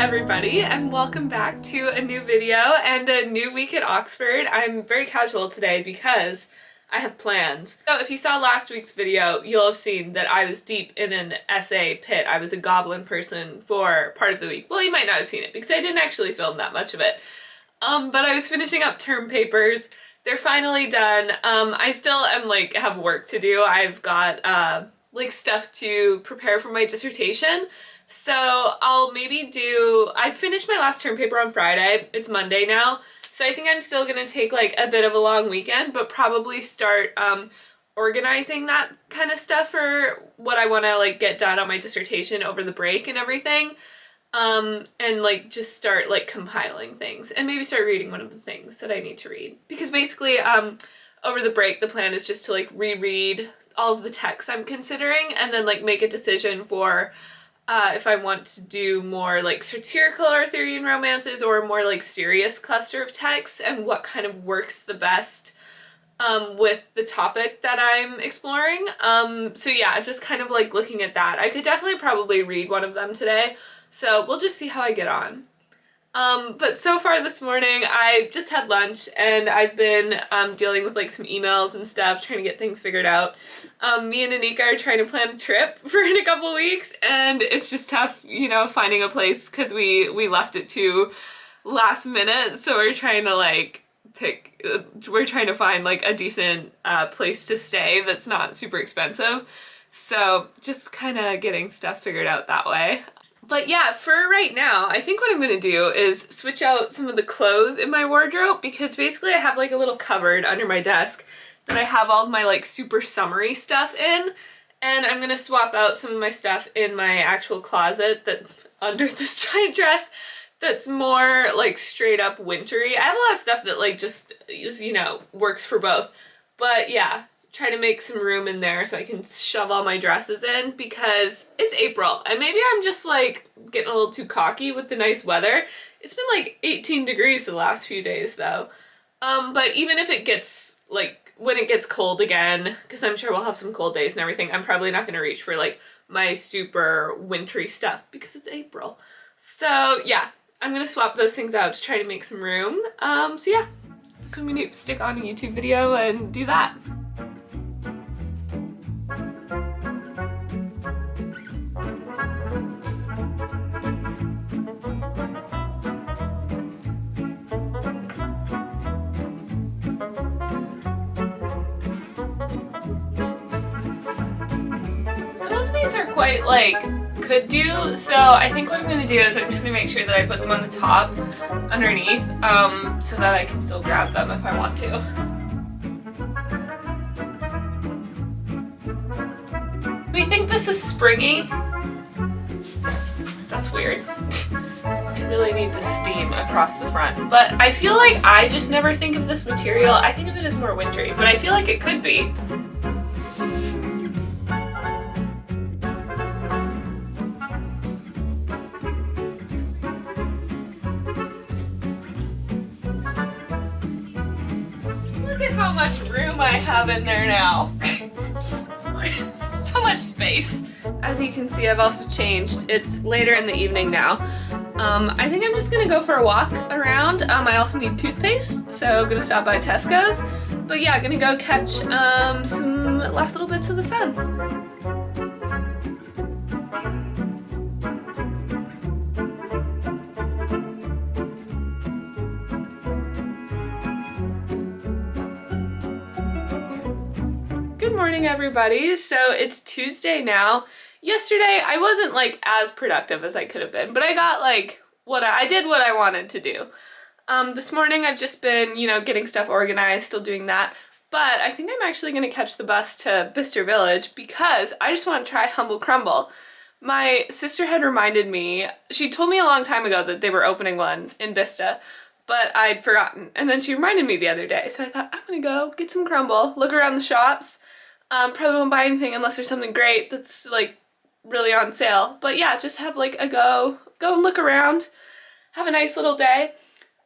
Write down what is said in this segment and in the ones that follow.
everybody, and welcome back to a new video and a new week at Oxford. I'm very casual today because I have plans. So if you saw last week's video, you'll have seen that I was deep in an essay pit. I was a goblin person for part of the week. Well, you might not have seen it because I didn't actually film that much of it. But I was finishing up term papers. They're finally done. I still am have work to do. I've got stuff to prepare for my dissertation. So I finished my last term paper on Friday. It's Monday now. So I think I'm still gonna take a bit of a long weekend, but probably start organizing that kind of stuff for what I want to get done on my dissertation over the break and everything. And just start compiling things and maybe start reading one of the things that I need to read. Because basically over the break the plan is just to reread all of the texts I'm considering and then make a decision for if I want to do more satirical Arthurian romances or a more serious cluster of texts and what kind of works the best with the topic that I'm exploring. So yeah, just kind of looking at that. I could definitely probably read one of them today, so we'll just see how I get on. But so far this morning I just had lunch and I've been dealing with some emails and stuff, trying to get things figured out. Me and Anika are trying to plan a trip for in a couple weeks and it's just tough, finding a place because we left it to last minute, so we're trying to find a decent place to stay that's not super expensive. So just kind of getting stuff figured out that way. But yeah, for right now, I think what I'm going to do is switch out some of the clothes in my wardrobe because basically I have a little cupboard under my desk that I have all of my super summery stuff in, and I'm going to swap out some of my stuff in my actual closet that under this giant dress that's more straight up wintry. I have a lot of stuff that just is, works for both. But yeah, try to make some room in there so I can shove all my dresses in because it's April and maybe I'm just getting a little too cocky with the nice weather. It's been 18 degrees the last few days though. But even if it gets when it gets cold again, because I'm sure we'll have some cold days and everything, I'm probably not going to reach for my super wintry stuff because it's April. So yeah, I'm going to swap those things out to try to make some room. So yeah, that's when we need to stick on a YouTube video and do that. Are quite could do, so I think what I'm going to do is I'm just going to make sure that I put them on the top underneath so that I can still grab them if I want to. Do you think this is springy? That's weird. It really needs a steam across the front, but I feel I just never think of this material. I think of it as more wintry, but I feel it could be. How much room I have in there now. So much space. As you can see, I've also changed. It's later in the evening now. I think I'm just gonna go for a walk around. I also need toothpaste, so I'm gonna stop by Tesco's. But yeah, gonna go catch some last little bits of the sun. Good morning, everybody. So it's Tuesday now. Yesterday I wasn't as productive as I could have been, but I got I did what I wanted to do. This morning I've just been, getting stuff organized, still doing that. But I think I'm actually going to catch the bus to Bicester Village because I just want to try Humble Crumble. My sister had reminded me, she told me a long time ago that they were opening one in Bicester, but I'd forgotten. And then she reminded me the other day, so I thought I'm gonna go get some crumble, look around the shops. Probably won't buy anything unless there's something great that's really on sale. But yeah, just have a go and look around, have a nice little day.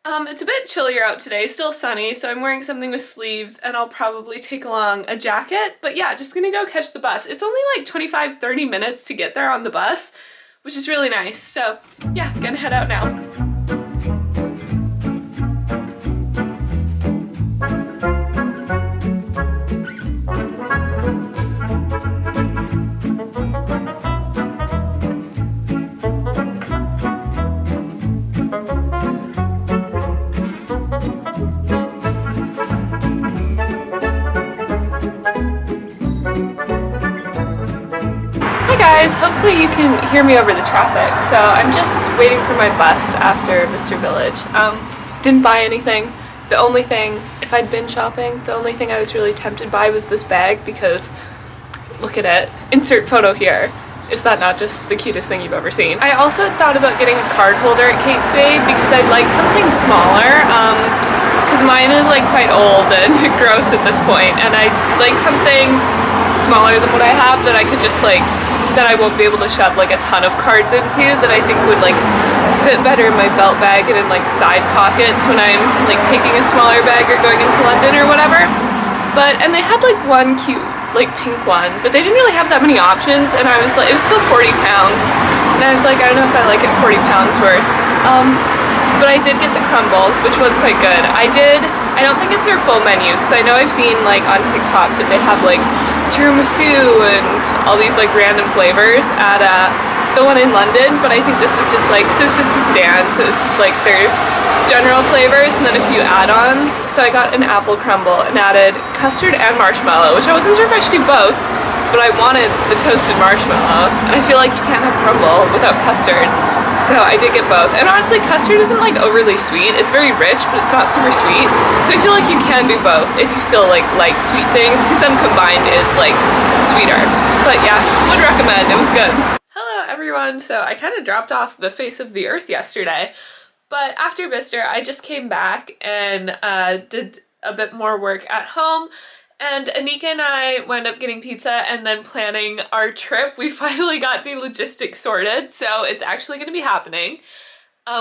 It's a bit chillier out today, still sunny, so I'm wearing something with sleeves and I'll probably take along a jacket. But yeah, just gonna go catch the bus. It's only 25-30 minutes to get there on the bus, which is really nice. So yeah, gonna head out now. Guys, hopefully you can hear me over the traffic. So I'm just waiting for my bus after Mr. Village. Didn't buy anything. The only thing, if I'd been shopping, the only thing I was really tempted by was this bag because look at it. Insert photo here. Is that not just the cutest thing you've ever seen? I also thought about getting a card holder at Kate Spade because I'd like something smaller. Because mine is like quite old and gross at this point, and I'd like something smaller than what I have that I could just like, that I won't be able to shove like a ton of cards into, that I think would like fit better in my belt bag and in like side pockets when I'm like taking a smaller bag or going into London or whatever. And they had like one cute like pink one, but they didn't really have that many options, and I was like, it was still 40 pounds, and I was like, I don't know if I like it 40 pounds worth. But I did get the crumble, which was quite good. I don't think it's their full menu, because I know I've seen like on TikTok that they have like tiramisu and all these like random flavors at the one in London, but I think this was just like, so it's just a stand, so it's just like their general flavors and then a few add-ons. So I got an apple crumble and added custard and marshmallow, which I wasn't sure if I should do both, but I wanted the toasted marshmallow, and I feel like you can't have crumble without custard. So I did get both, and honestly custard isn't like overly sweet. It's very rich, but it's not super sweet, so I feel like you can do both if you still like sweet things, because then combined is like sweeter. But yeah, would recommend. It was good. Hello everyone. So I kind of dropped off the face of the earth yesterday, but after Bicester I just came back and did a bit more work at home. And Anika and I wound up getting pizza and then planning our trip. We finally got the logistics sorted, so it's actually going to be happening,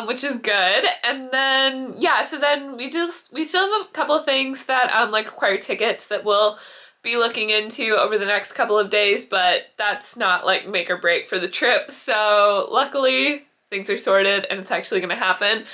which is good. And then, yeah, so then we still have a couple of things that like require tickets that we'll be looking into over the next couple of days, but that's not like make or break for the trip. So luckily things are sorted and it's actually going to happen.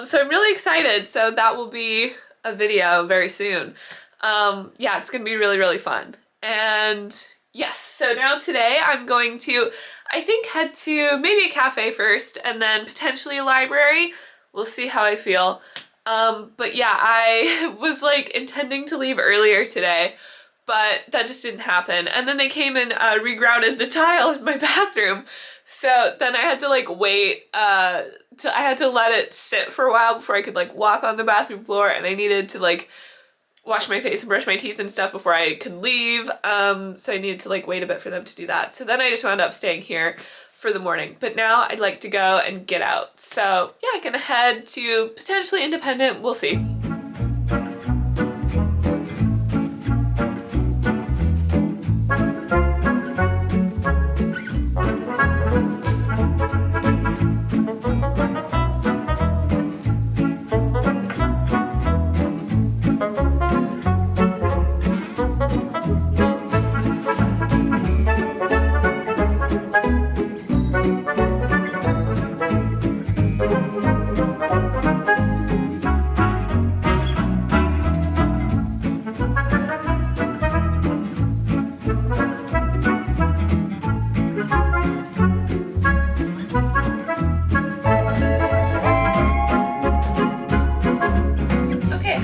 So I'm really excited. So that will be a video very soon. Yeah, it's gonna be really, really fun. And yes, so now today I'm going to, I think, head to maybe a cafe first and then potentially a library. We'll see how I feel. But yeah, I was like intending to leave earlier today, but that just didn't happen. And then they came and regrouted the tile in my bathroom. So then I had to like wait, I had to let it sit for a while before I could like walk on the bathroom floor, and I needed to like wash my face and brush my teeth and stuff before I could leave, so I needed to like wait a bit for them to do that. So then I just wound up staying here for the morning, but now I'd like to go and get out. So yeah, I'm gonna head to potentially Independent, we'll see.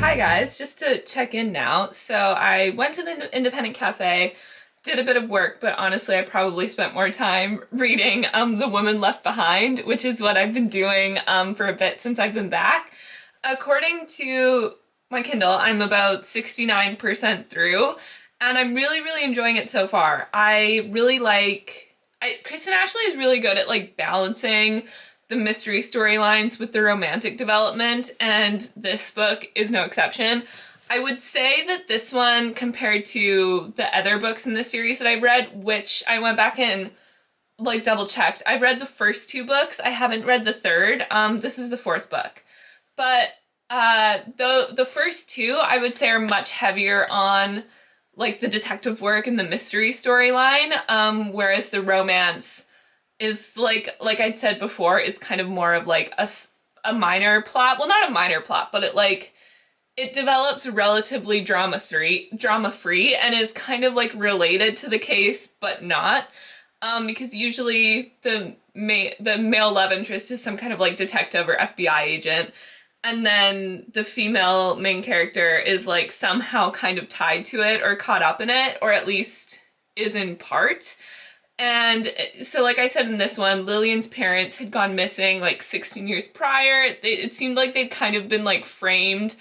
Hi guys, just to check in now. So I went to the Independent Cafe, did a bit of work, but honestly I probably spent more time reading The Woman Left Behind, which is what I've been doing for a bit since I've been back. According to my Kindle, I'm about 69% through, and I'm really, really enjoying it so far. I really like, Kristen Ashley is really good at like balancing the mystery storylines with the romantic development, and this book is no exception. I would say that this one, compared to the other books in the series that I've read, which I went back and like double checked, I've read the first two books, I haven't read the third. This is the fourth book. But the first two I would say are much heavier on like the detective work and the mystery storyline, whereas the romance is like I'd said before, is kind of more of like a minor plot. Well, not a minor plot, but it develops relatively drama free and is kind of like related to the case, but not. Because usually the male love interest is some kind of like detective or FBI agent, and then the female main character is like somehow kind of tied to it or caught up in it, or at least is in part. And so, like I said in this one, Lillian's parents had gone missing like 16 years prior. It seemed like they'd kind of been like framed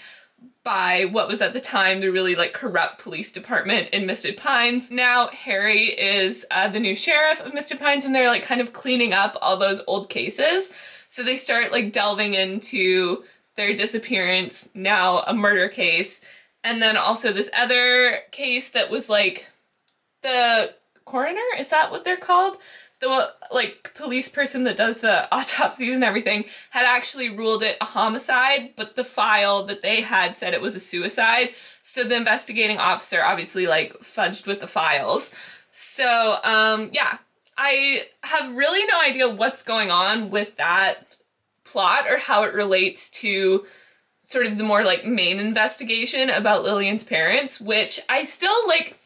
by what was at the time the really like corrupt police department in Misted Pines. Now Harry is the new sheriff of Misted Pines, and they're like kind of cleaning up all those old cases. So they start like delving into their disappearance, now a murder case, and then also this other case that was like the coroner, is that what they're called? The like police person that does the autopsies and everything had actually ruled it a homicide, but the file that they had said it was a suicide. So the investigating officer obviously like fudged with the files. So yeah, I have really no idea what's going on with that plot or how it relates to sort of the more like main investigation about Lillian's parents, which I still like,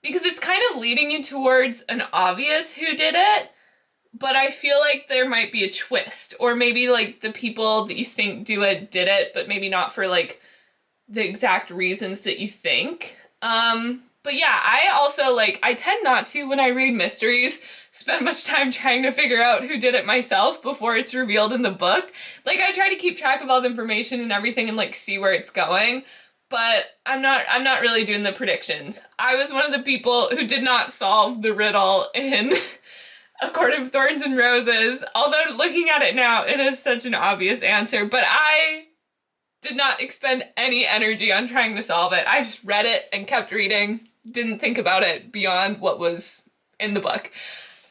because it's kind of leading you towards an obvious who did it, but I feel like there might be a twist, or maybe like the people that you think do it did it, but maybe not for like the exact reasons that you think. But yeah, I also like, I tend not to, when I read mysteries, spend much time trying to figure out who did it myself before it's revealed in the book. Like, I try to keep track of all the information and everything and like see where it's going. But I'm not really doing the predictions. I was one of the people who did not solve the riddle in A Court of Thorns and Roses, although looking at it now, it is such an obvious answer, but I did not expend any energy on trying to solve it. I just read it and kept reading, didn't think about it beyond what was in the book.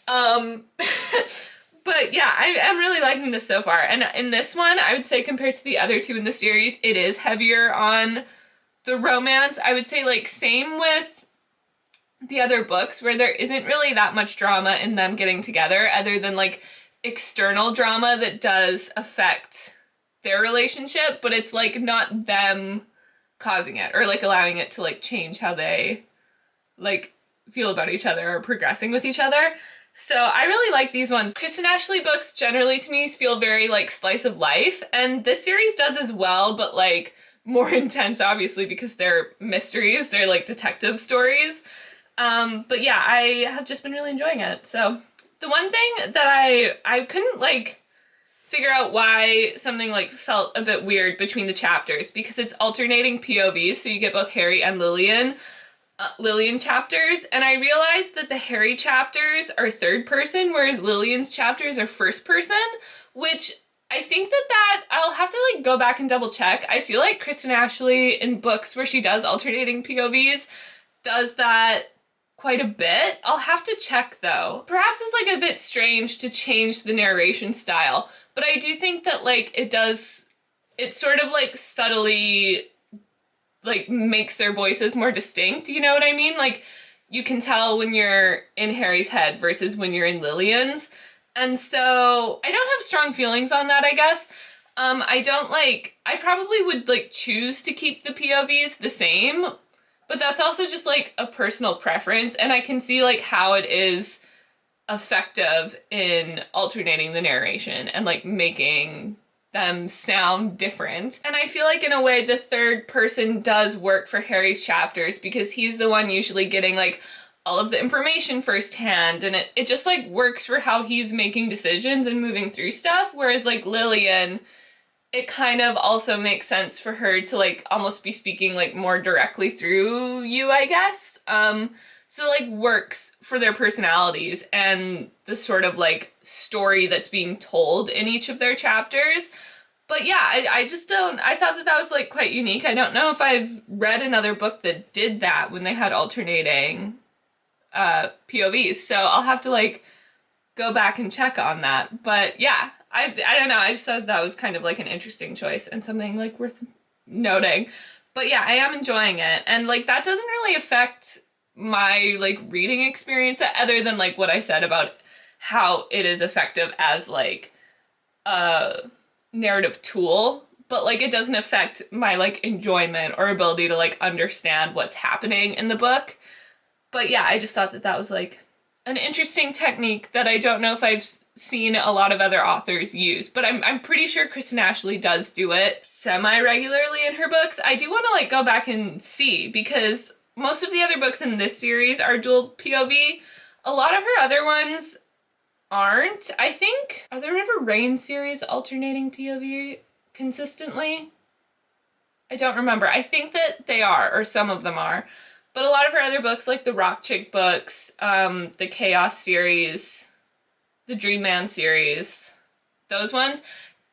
But yeah, I am really liking this so far. And in this one, I would say compared to the other two in the series, it is heavier on the romance. I would say like same with the other books where there isn't really that much drama in them getting together other than like external drama that does affect their relationship, but it's like not them causing it or like allowing it to like change how they like feel about each other or progressing with each other. So I really like these ones. Kristen Ashley books generally to me feel very like slice of life, and this series does as well, but like more intense obviously because they're mysteries, they're like detective stories. But yeah, I have just been really enjoying it. So the one thing that I couldn't like figure out why something like felt a bit weird between the chapters, because it's alternating POVs, so you get both Harry and Lillian chapters, and I realized that the Harry chapters are third person, whereas Lillian's chapters are first person, which I think that I'll have to like go back and double check. I feel like Kristen Ashley in books where she does alternating POVs does that quite a bit. I'll have to check though. Perhaps it's like a bit strange to change the narration style, but I do think that like it sort of like subtly like makes their voices more distinct, you know what I mean? Like you can tell when you're in Harry's head versus when you're in Lillian's. And so I don't have strong feelings on that, I guess. I probably would like choose to keep the POVs the same, but that's also just like a personal preference, and I can see like how it is effective in alternating the narration and like making them sound different. And I feel like in a way the third person does work for Harry's chapters because he's the one usually getting like all of the information firsthand, and it just like works for how he's making decisions and moving through stuff, whereas like Lillian, it kind of also makes sense for her to like almost be speaking like more directly through you, I guess. So like works for their personalities and the sort of like story that's being told in each of their chapters. But yeah, I just don't, I thought that was like quite unique. I don't know if I've read another book that did that when they had alternating POVs, so I'll have to like go back and check on that. But yeah, I don't know, I just thought that was kind of like an interesting choice and something like worth noting. But yeah, I am enjoying it, and like that doesn't really affect my like reading experience other than like what I said about how it is effective as like a narrative tool, but like it doesn't affect my like enjoyment or ability to like understand what's happening in the book. But yeah, I just thought that that was like an interesting technique that I don't know if I've seen a lot of other authors use, but I'm pretty sure Kristen Ashley does do it semi-regularly in her books. I do want to like go back and see, because most of the other books in this series are dual POV. A lot of her other ones aren't. I think, are the River Rain series alternating POV consistently? I don't remember. I think that they are, or some of them are. But a lot of her other books, like the Rock Chick books, the Chaos series, the Dream Man series, those ones,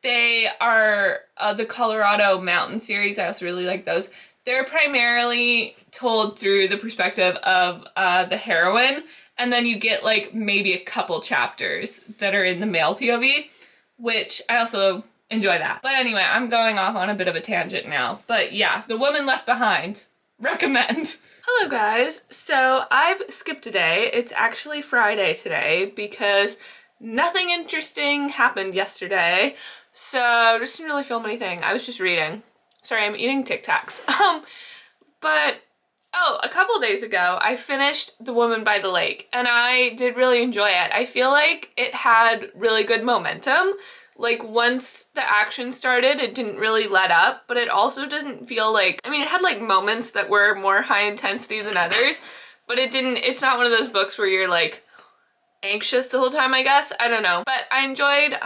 they are the Colorado Mountain series. I also really like those. They're primarily told through the perspective of the heroine, and then you get like maybe a couple chapters that are in the male POV, which I also enjoy that. But anyway, I'm going off on a bit of a tangent now. But yeah, The Woman Left Behind. Recommend. Hello guys. So I've skipped a day. It's actually Friday today because nothing interesting happened yesterday. So just didn't really film anything. I was just reading. Sorry, I'm eating Tic Tacs. But a couple days ago, I finished The Woman by the Lake, and I did really enjoy it. I feel like it had really good momentum. Like, once the action started, it didn't really let up, but it also doesn't feel like, I mean, it had like moments that were more high intensity than others, but it's not one of those books where you're like anxious the whole time, I guess. I don't know. But I enjoyed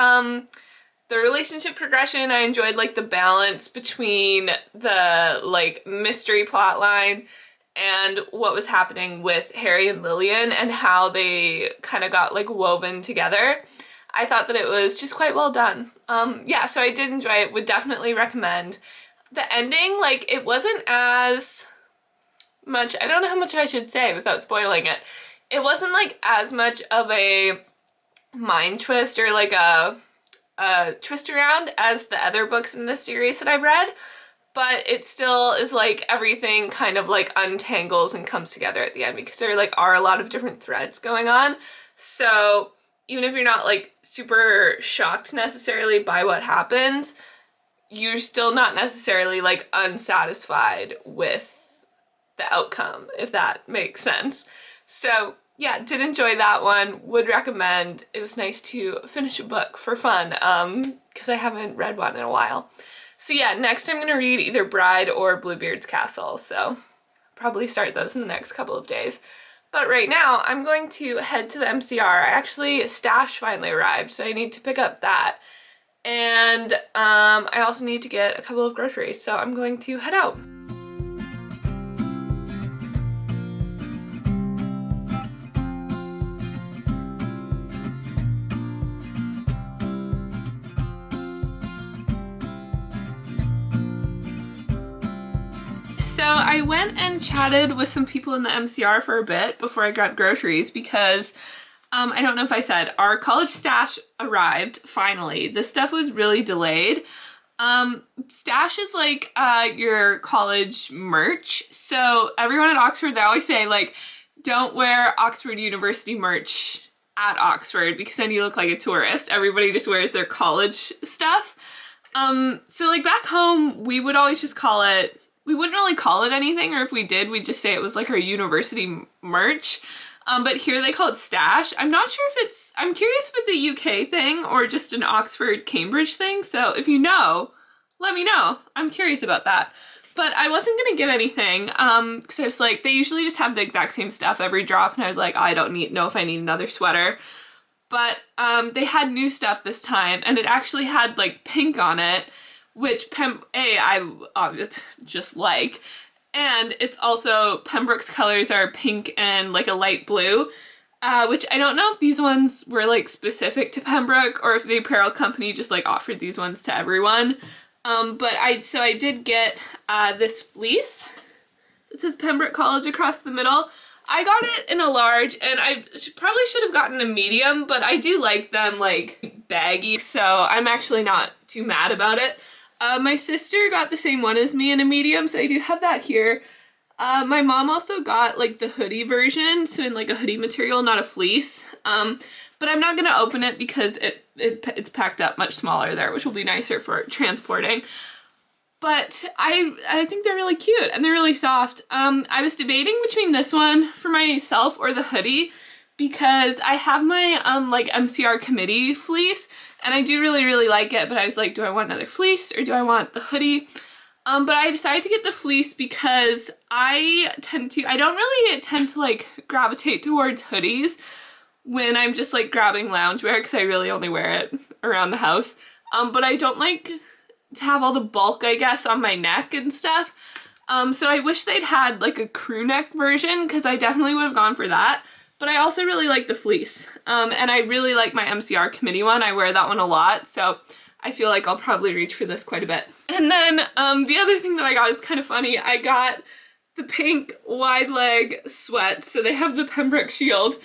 the relationship progression. I enjoyed like the balance between the like mystery plot line and what was happening with Harry and Lillian and how they kind of got like woven together. I thought that it was just quite well done. Yeah, so I did enjoy it, would definitely recommend. The ending, like, it wasn't as much, I don't know how much I should say without spoiling it. It wasn't like as much of a mind twist or like a twist around as the other books in this series that I've read, but it still is like everything kind of like untangles and comes together at the end, because there like are a lot of different threads going on. So even if you're not like super shocked necessarily by what happens, you're still not necessarily like unsatisfied with the outcome, if that makes sense. So yeah, did enjoy that one, would recommend. It was nice to finish a book for fun, because I haven't read one in a while. So yeah, next I'm gonna read either Bride or Bluebeard's Castle, so probably start those in the next couple of days. But right now, I'm going to head to the MCR. Actually, Stash finally arrived, so I need to pick up that. And I also need to get a couple of groceries, so I'm going to head out. So I went and chatted with some people in the MCR for a bit before I got groceries, because I don't know if I said, our college stash arrived finally. This stuff was really delayed. Stash is like your college merch. So everyone at Oxford, they always say like, don't wear Oxford University merch at Oxford because then you look like a tourist. Everybody just wears their college stuff. So like back home, we would always just call it, we wouldn't really call it anything, or if we did, we'd just say it was like our university merch. But here they call it Stash. I'm not sure if it's, I'm curious if it's a UK thing or just an Oxford Cambridge thing. So if you know, let me know. I'm curious about that. But I wasn't gonna get anything, because I was like, they usually just have the exact same stuff every drop, and I was like, I don't know if I need another sweater. But they had new stuff this time, and it actually had like pink on it, which I just like. And it's also, Pembroke's colors are pink and like a light blue, which I don't know if these ones were like specific to Pembroke or if the apparel company just like offered these ones to everyone. But I did get this fleece. It says Pembroke College across the middle. I got it in a large, and I probably should have gotten a medium, but I do like them like baggy, so I'm actually not too mad about it. My sister got the same one as me in a medium, so I do have that here. My mom also got like the hoodie version, so in like a hoodie material, not a fleece. But I'm not gonna open it because it's packed up much smaller there, which will be nicer for transporting. But I think they're really cute and they're really soft. I was debating between this one for myself or the hoodie because I have my like MCR committee fleece and I do really like it, but I was like, do I want another fleece or do I want the hoodie? But I decided to get the fleece because I don't really tend to like gravitate towards hoodies when I'm just like grabbing loungewear because I really only wear it around the house. But I don't like to have all the bulk, I guess, on my neck and stuff. So I wish they'd had like a crew neck version because I definitely would have gone for that. But I also really like the fleece. And I really like my MCR committee one. I wear that one a lot. So I feel like I'll probably reach for this quite a bit. And then the other thing that I got is kind of funny. I got the pink wide leg sweats. So they have the Pembroke shield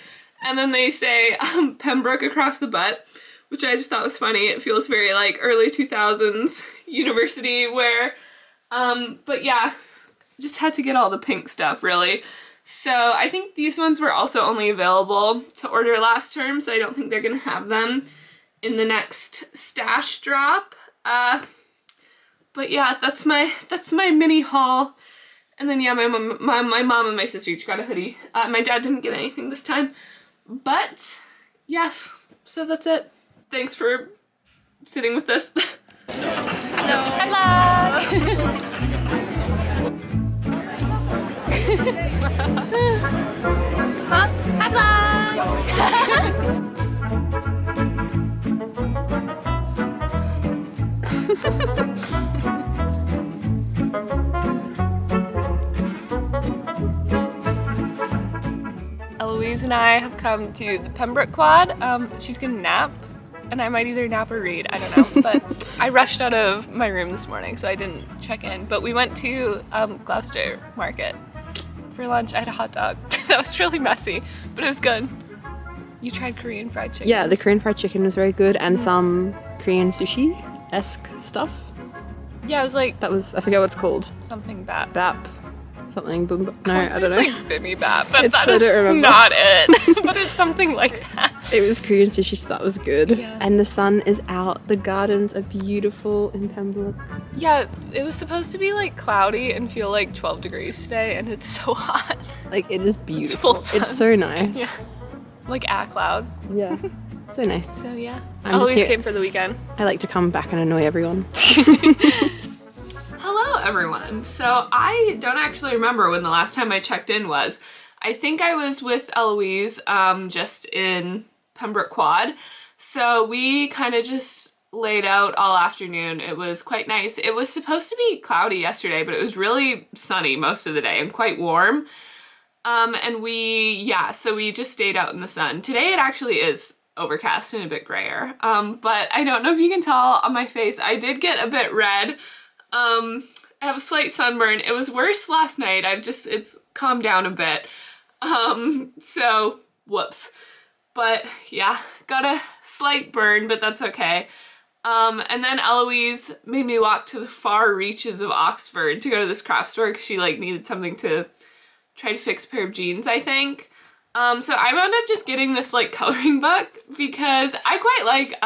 and then they say Pembroke across the butt, which I just thought was funny. It feels very like early 2000s university wear. But yeah, just had to get all the pink stuff really. So I think these ones were also only available to order last term, so I don't think they're gonna have them in the next stash drop. But yeah, that's my mini haul. And then yeah, my mom and my sister each got a hoodie. My dad didn't get anything this time. But yes, so that's it. Thanks for sitting with this. Hello. Hi vlog. Huh? Hi Eloise and I have come to the Pembroke Quad. She's gonna nap, and I might either nap or read, I don't know. But I rushed out of my room this morning, so I didn't check in. But we went to Gloucester Market for lunch. I had a hot dog. That was really messy, but it was good. You tried Korean fried chicken? Yeah, the Korean fried chicken was very good, and some Korean sushi-esque stuff. Yeah, it was like... That was, I forget what it's called. Something bap. Bap. Something, no, I don't know. It's like bibimbap, but that I is don't remember. not it. But it's something like that. It was Korean sushi, so that was good. Yeah. And the sun is out. The gardens are beautiful in Pembroke. Yeah, it was supposed to be like cloudy and feel like 12 degrees today, and it's so hot. Like, it is beautiful. It's full sun. It's so nice. Yeah. Like cloud. Yeah. So nice. So yeah. I'm Eloise just came for the weekend. I like to come back and annoy everyone. Hello everyone. So I don't actually remember when the last time I checked in was. I think I was with Eloise just in Pembroke Quad. So we kind of just laid out all afternoon. It was quite nice. It was supposed to be cloudy yesterday, but it was really sunny most of the day and quite warm. And so we just stayed out in the sun. Today it actually is overcast and a bit grayer. But I don't know if you can tell on my face, I did get a bit red. I have a slight sunburn. It was worse last night. It's calmed down a bit. So whoops. But yeah, got a slight burn, but that's okay. And then Eloise made me walk to the far reaches of Oxford to go to this craft store because she like needed something to try to fix a pair of jeans, I think. So I wound up just getting this like coloring book because I quite like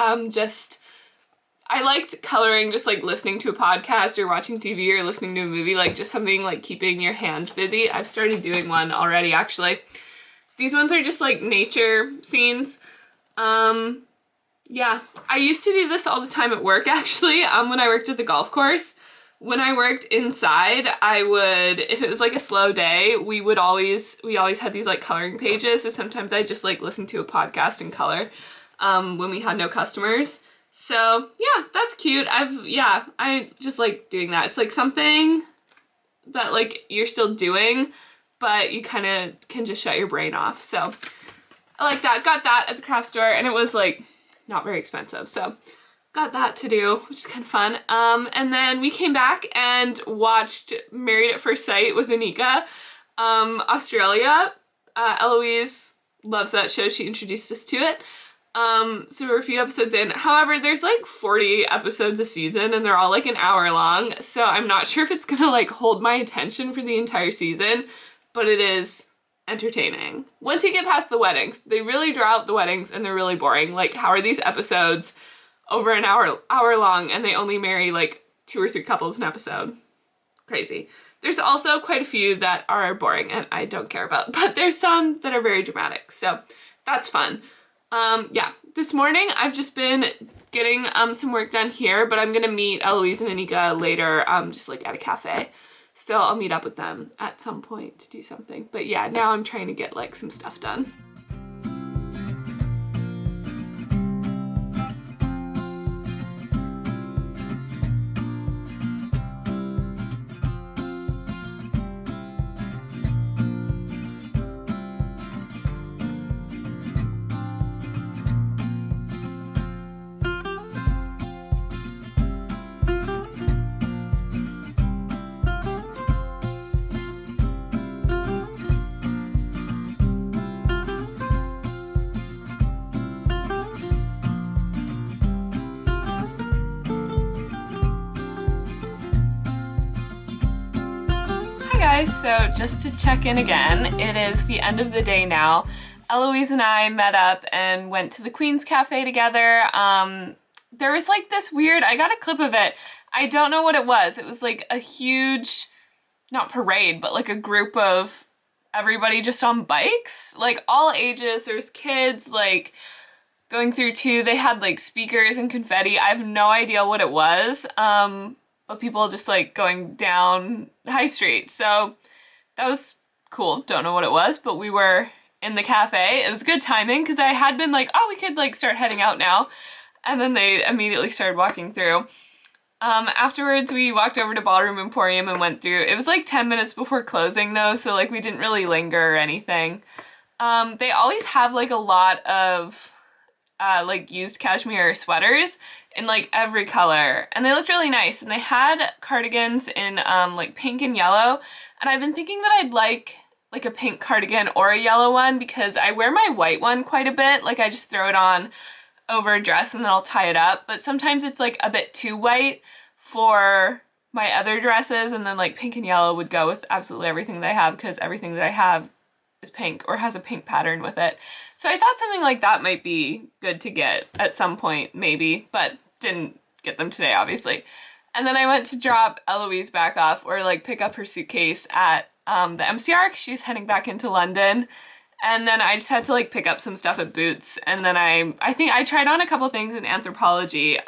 I liked coloring just like listening to a podcast or watching TV or listening to a movie, like just something like keeping your hands busy. I've started doing one already actually. These ones are just like nature scenes. Yeah, I used to do this all the time at work actually, when I worked at the golf course. When I worked inside, I would, if it was like a slow day, we always had these like coloring pages. So sometimes I just like listen to a podcast and color when we had no customers. So yeah, that's cute. I just like doing that. It's like something that like you're still doing, but you kind of can just shut your brain off. So I like that. Got that at the craft store and it was like not very expensive. So got that to do, which is kind of fun. And then we came back and watched Married at First Sight with Anika, Australia. Eloise loves that show. She introduced us to it. So we're a few episodes in. However, there's like 40 episodes a season and they're all like an hour long. So I'm not sure if it's gonna like hold my attention for the entire season, but it is entertaining. Once you get past the weddings, they really draw out the weddings and they're really boring. Like, how are these episodes over an hour long and they only marry like 2 or 3 couples an episode? Crazy. There's also quite a few that are boring and I don't care about, but there's some that are very dramatic. So that's fun. Yeah, this morning I've just been getting some work done here, but I'm gonna meet Eloise and Anika later, just like at a cafe. So I'll meet up with them at some point to do something. But yeah, now I'm trying to get like some stuff done. Guys, so just to check in again, it is the end of the day now. Eloise and I met up and went to the Queen's Cafe together. There was like this weird, I got a clip of it. I don't know what it was. It was like a huge, not parade, but like a group of everybody just on bikes, like all ages. There's kids like going through too. They had like speakers and confetti. I have no idea what it was. But people just like going down High Street. So that was cool. Don't know what it was, but we were in the cafe. It was good timing because I had been like, oh, we could like start heading out now. And then they immediately started walking through. Afterwards, we walked over to Ballroom Emporium and went through. It was like 10 minutes before closing though, so like we didn't really linger or anything. They always have like a lot of like used cashmere sweaters in like every color, and they looked really nice, and they had cardigans in like pink and yellow, and I've been thinking that I'd like a pink cardigan or a yellow one because I wear my white one quite a bit. Like I just throw it on over a dress and then I'll tie it up, but sometimes it's like a bit too white for my other dresses, and then like pink and yellow would go with absolutely everything that I have because everything that I have is pink or has a pink pattern with it. So I thought something like that might be good to get at some point, maybe, but didn't get them today, obviously. And then I went to drop Eloise back off, or like pick up her suitcase at the MCR because she's heading back into London. And then I just had to like pick up some stuff at Boots. And then I think I tried on a couple things in Anthropologie,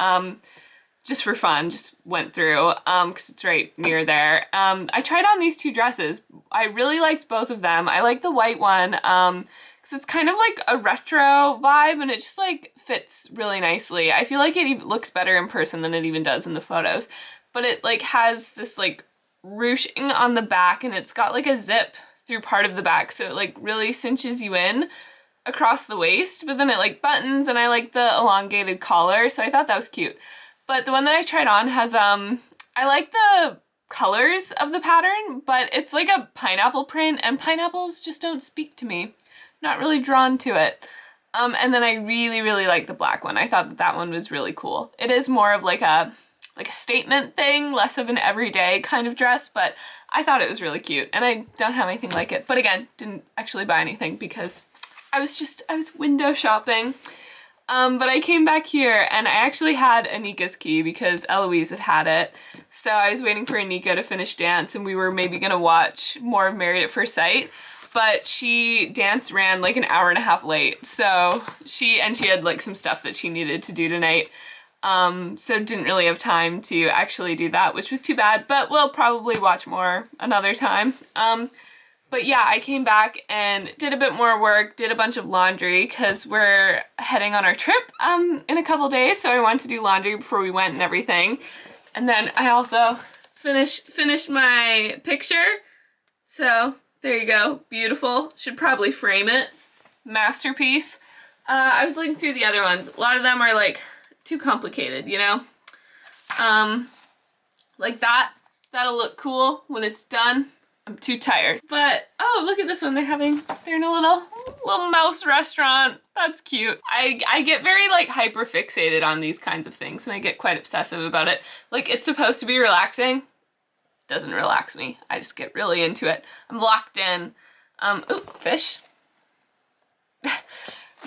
just for fun, just went through, because it's right near there. I tried on these 2 dresses. I really liked both of them. I like the white one, because it's kind of like a retro vibe and it just like fits really nicely. I feel like it even looks better in person than it even does in the photos. But it like has this like ruching on the back, and it's got like a zip through part of the back, so it like really cinches you in across the waist, but then it like buttons, and I like the elongated collar, so I thought that was cute. But the one that I tried on has, I like the colors of the pattern, but it's like a pineapple print, and pineapples just don't speak to me. Not really drawn to it. And then I really, really like the black one. I thought that that one was really cool. It is more of like a statement thing, less of an everyday kind of dress, but I thought it was really cute, and I don't have anything like it. But again, didn't actually buy anything because I was window shopping. But I came back here and I actually had Anika's key because Eloise had it. So I was waiting for Anika to finish dance, and we were maybe gonna watch more of Married at First Sight, but dance ran like an hour and a half late. So she had like some stuff that she needed to do tonight. So didn't really have time to actually do that, which was too bad, but we'll probably watch more another time. But yeah, I came back and did a bit more work, did a bunch of laundry because we're heading on our trip in a couple days, so I wanted to do laundry before we went and everything. And then I also finished my picture. So there you go, beautiful. Should probably frame it. Masterpiece. I was looking through the other ones. A lot of them are like too complicated, you know? Like that'll look cool when it's done. I'm too tired. But, oh, look at this one. They're in a little mouse restaurant. That's cute. I get very like hyper fixated on these kinds of things and I get quite obsessive about it. Like it's supposed to be relaxing. Doesn't relax me. I just get really into it. I'm locked in. Oh, fish.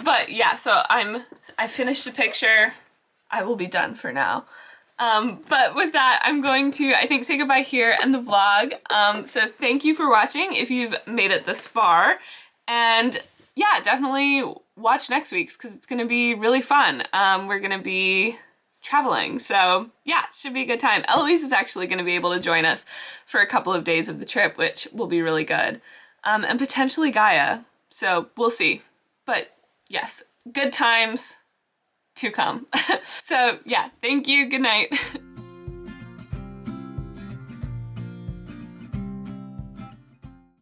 But yeah, so I finished the picture. I will be done for now. But with that, I'm going to, I think, say goodbye here and the vlog. So thank you for watching if you've made it this far. And yeah, definitely watch next week's because it's going to be really fun. We're going to be traveling. So yeah, should be a good time. Eloise is actually going to be able to join us for a couple of days of the trip, which will be really good. And potentially Gaia. So we'll see. But yes, good times to come. So yeah, thank you. Good night.